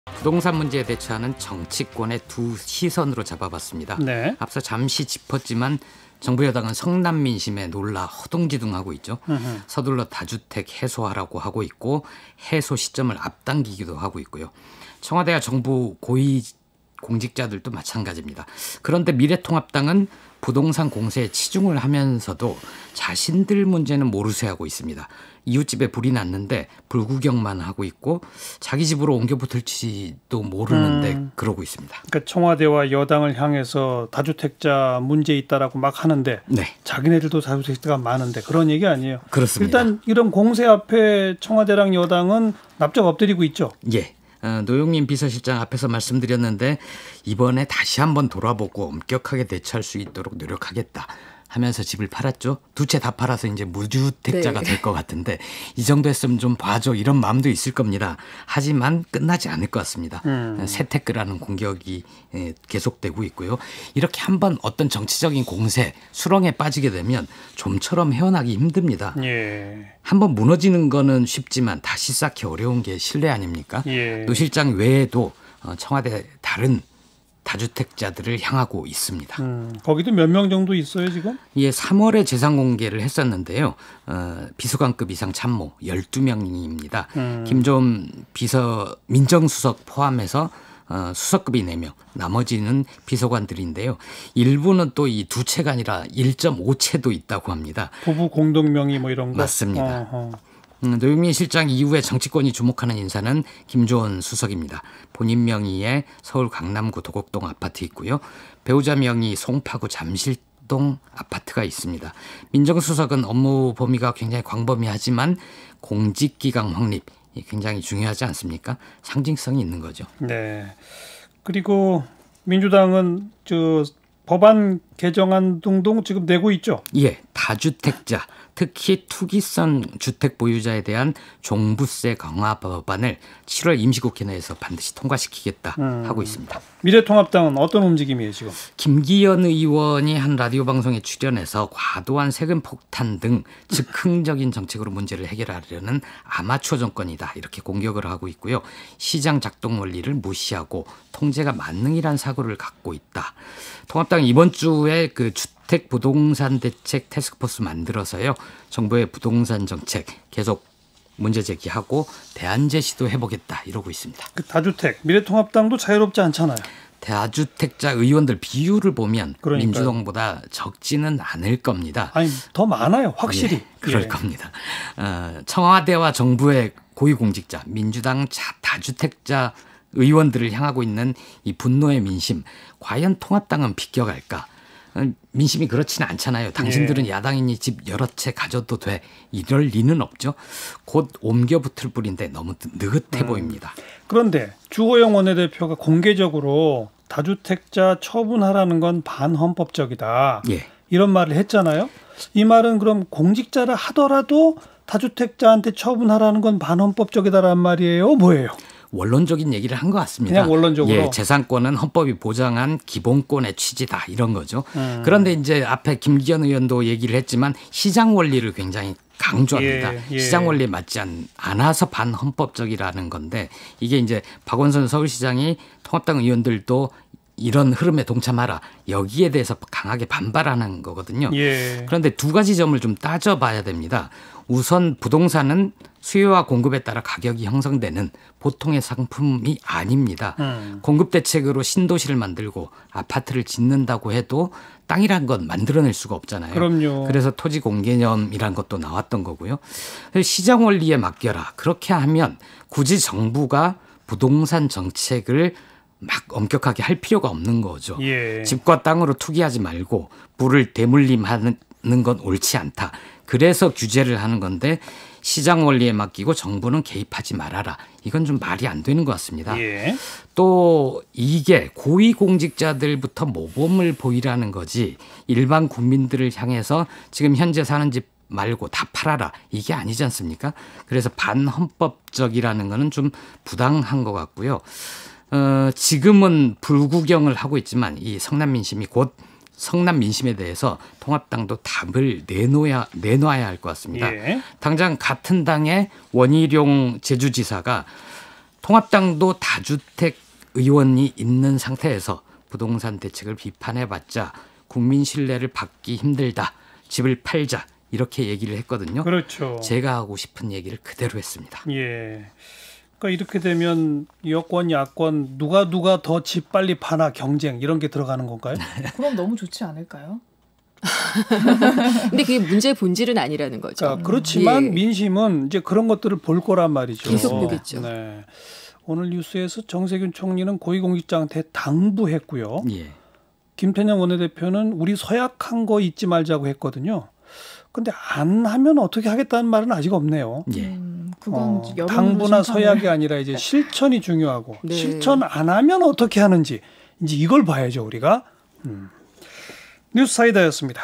부동산 문제에 대처하는 정치권의 두 시선으로 잡아봤습니다. 네. 앞서 잠시 짚었지만 정부 여당은 성남 민심에 놀라 허둥지둥하고 있죠. 서둘러 다주택 해소하라고 하고 있고 해소 시점을 앞당기기도 하고 있고요. 청와대와 정부 고위 공직자들도 마찬가지입니다. 그런데 미래통합당은 부동산 공세에 치중을 하면서도 자신들 문제는 모르쇠하고 있습니다. 이웃집에 불이 났는데 불구경만 하고 있고 자기 집으로 옮겨 붙을지도 모르는데 그러고 있습니다. 그러니까 청와대와 여당을 향해서 다주택자 문제 있다라고 막 하는데 네. 자기네들도 다주택자가 많은데 그런 얘기 아니에요. 그렇습니다. 일단 이런 공세 앞에 청와대랑 여당은 납작 엎드리고 있죠. 예. 노영민 비서실장 앞에서 말씀드렸는데 이번에 다시 한번 돌아보고 엄격하게 대처할 수 있도록 노력하겠다 하면서 집을 팔았죠. 두 채 다 팔아서 이제 무주택자가 될 것 같은데 이 정도 했으면 좀 봐줘 이런 마음도 있을 겁니다. 하지만 끝나지 않을 것 같습니다. 세테크라는 공격이 계속되고 있고요. 이렇게 한번 어떤 정치적인 공세, 수렁에 빠지게 되면 좀처럼 헤어나기 힘듭니다. 예. 한번 무너지는 거는 쉽지만 다시 쌓기 어려운 게 신뢰 아닙니까? 예. 노 실장 외에도 청와대 다른 다주택자들을 향하고 있습니다. 거기도 몇 명 정도 있어요 지금? 예, 3월에 재산 공개를 했었는데요. 비서관급 이상 참모 12명입니다. 김종 비서 민정수석 포함해서 수석급이 4명, 나머지는 비서관들인데요. 일부는 또 이 두 채가 아니라 1.5채도 있다고 합니다. 부부 공동명의 뭐 이런 거? 맞습니다. 노영민 실장 이후에 정치권이 주목하는 인사는 김조원 수석입니다. 본인 명의의 서울 강남구 도곡동 아파트 있고요. 배우자 명의 송파구 잠실동 아파트가 있습니다. 민정수석은 업무 범위가 굉장히 광범위하지만 공직기강 확립 굉장히 중요하지 않습니까? 상징성이 있는 거죠. 네. 그리고 민주당은 법안 개정안 등등 지금 내고 있죠. 예, 다주택자, 특히 투기성 주택 보유자에 대한 종부세 강화 법안을 7월 임시국회 내에서 반드시 통과시키겠다 하고 있습니다. 미래통합당은 어떤 움직임이에요 지금? 김기현 의원이 한 라디오 방송에 출연해서 과도한 세금 폭탄 등 즉흥적인 정책으로 문제를 해결하려는 아마추어 정권이다 이렇게 공격을 하고 있고요. 시장 작동 원리를 무시하고 통제가 만능이란 사고를 갖고 있다. 통합당은 이번 주에 그 주택 부동산 대책 태스크포스 만들어서요. 정부의 부동산 정책 계속 문제 제기하고 대안 제시도 해보겠다 이러고 있습니다. 그 다주택 미래통합당도 자유롭지 않잖아요. 다주택자 의원들 비율을 보면 그러니까요. 민주당보다 적지는 않을 겁니다. 아니 더 많아요 확실히. 예, 그럴 겁니다. 청와대와 정부의 고위공직자 민주당 다주택자 의원들을 향하고 있는 이 분노의 민심 과연 통합당은 비껴갈까? 민심이 그렇지는 않잖아요. 당신들은 야당이니 집 여러 채 가져도 돼. 이럴 리는 없죠. 곧 옮겨 붙을 뿌리인데 너무 느긋해 보입니다. 그런데 주호영 원내대표가 공개적으로 다주택자 처분하라는 건 반헌법적이다. 예. 이런 말을 했잖아요. 이 말은 그럼 공직자라 하더라도 다주택자한테 처분하라는 건 반헌법적이다라는 말이에요? 뭐예요? 원론적인 얘기를 한 것 같습니다. 그냥 원론적으로. 예, 재산권은 헌법이 보장한 기본권의 취지다 이런 거죠. 그런데 이제 앞에 김기현 의원도 얘기를 했지만 시장 원리를 굉장히 강조합니다. 예, 예. 시장 원리에 맞지 않아서 반헌법적이라는 건데 이게 이제 박원순 서울시장이 통합당 의원들도 이런 흐름에 동참하라. 여기에 대해서 강하게 반발하는 거거든요. 예. 그런데 두 가지 점을 좀 따져봐야 됩니다. 우선 부동산은 수요와 공급에 따라 가격이 형성되는 보통의 상품이 아닙니다. 공급 대책으로 신도시를 만들고 아파트를 짓는다고 해도 땅이란 건 만들어낼 수가 없잖아요. 그럼요. 그래서 토지 공개념이란 것도 나왔던 거고요. 시장 원리에 맡겨라. 그렇게 하면 굳이 정부가 부동산 정책을 막 엄격하게 할 필요가 없는 거죠. 예. 집과 땅으로 투기하지 말고 부를 대물림하는 건 옳지 않다. 그래서 규제를 하는 건데 시장 원리에 맡기고 정부는 개입하지 말아라. 이건 좀 말이 안 되는 것 같습니다. 예. 또 이게 고위공직자들부터 모범을 보이라는 거지 일반 국민들을 향해서 지금 현재 사는 집 말고 다 팔아라. 이게 아니지 않습니까? 그래서 반헌법적이라는 거는 좀 부당한 것 같고요. 지금은 불구경을 하고 있지만 이 성남 민심이 곧 성남 민심에 대해서 통합당도 답을 내놔야 할 것 같습니다. 예. 당장 같은 당의 원희룡 제주지사가 통합당도 다주택 의원이 있는 상태에서 부동산 대책을 비판해봤자 국민 신뢰를 받기 힘들다. 집을 팔자. 이렇게 얘기를 했거든요. 그렇죠. 제가 하고 싶은 얘기를 그대로 했습니다. 예. 그러니까 이렇게 되면 여권, 야권 누가 더 집 빨리 파나 경쟁 이런 게 들어가는 건가요? 그럼 너무 좋지 않을까요? 근데 그게 문제의 본질은 아니라는 거죠. 그러니까 그렇지만 예. 민심은 이제 그런 것들을 볼 거란 말이죠. 계속 보겠죠. 네. 오늘 뉴스에서 정세균 총리는 고위공직자한테 당부했고요. 예. 김태년 원내대표는 우리 서약한 거 잊지 말자고 했거든요. 근데 안 하면 어떻게 하겠다는 말은 아직 없네요. 예. 그건 여론으로 당부나 신청을- 서약이 아니라 이제 실천이 중요하고 네. 실천 안 하면 어떻게 하는지 이제 이걸 봐야죠 우리가. 뉴스사이다였습니다.